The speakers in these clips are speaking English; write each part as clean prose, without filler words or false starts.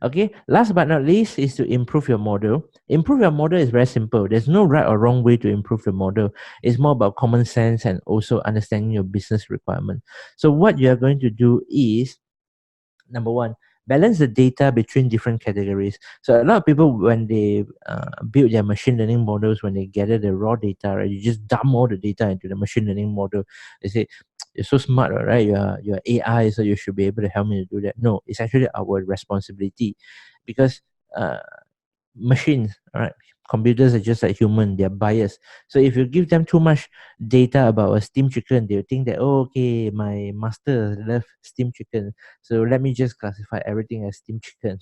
Okay, last but not least is to improve your model. Improve your model is very simple. There's no right or wrong way to improve the model. It's more about common sense and also understanding your business requirement. So what you are going to do is, number one, balance the data between different categories. So a lot of people, when they build their machine learning models, when they gather the raw data, right, you just dump all the data into the machine learning model. They say, you're so smart, right? You're AI, so you should be able to help me to do that. No, it's actually our responsibility, because uh, machines, all right, computers are just like human, they're biased. So if you give them too much data about a steamed chicken, they'll think that, oh, okay, my master love steamed chicken, so let me just classify everything as steamed chicken.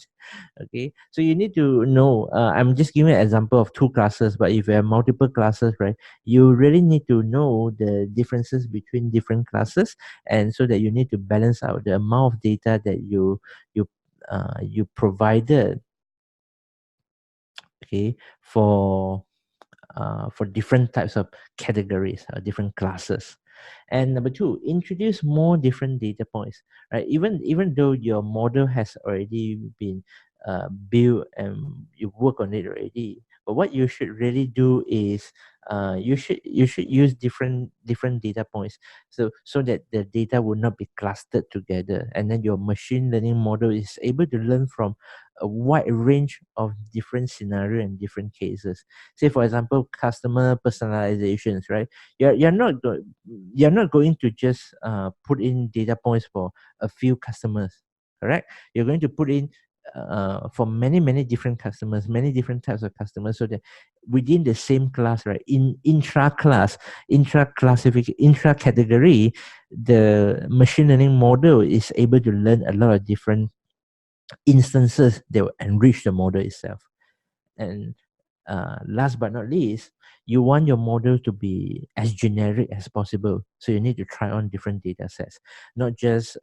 Okay, so you need to know, I'm just giving an example of two classes, but if you have multiple classes, right, you really need to know the differences between different classes, and so that you need to balance out the amount of data that you provided, okay, for different types of categories or different classes. And number two, introduce more different data points, right? Even though your model has already been built and you work on it already, but what you should really do is, you should use different data points, so that the data will not be clustered together, and then your machine learning model is able to learn from a wide range of different scenario and different cases. Say for example, customer personalizations, right? You're not going to just put in data points for a few customers, correct? You're going to put in for many different customers, many different types of customers, so that within the same class, right, in intra-class, intra-classification, intra-category, the machine learning model is able to learn a lot of different instances that will enrich the model itself. And last but not least, you want your model to be as generic as possible. So you need to try on different data sets, not just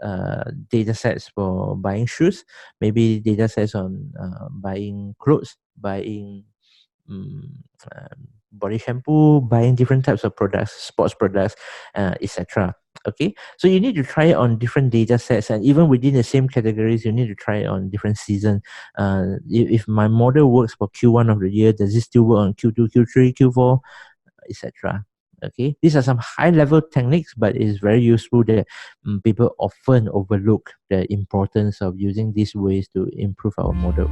data sets for buying shoes, maybe data sets on buying clothes, buying um, body shampoo, buying different types of products, sports products, etc. Okay, so you need to try it on different data sets, and even within the same categories, you need to try it on different seasons. If my model works for Q1 of the year, does it still work on Q2, Q3, Q4, etc.? Okay, these are some high level techniques, but it's very useful that people often overlook the importance of using these ways to improve our model.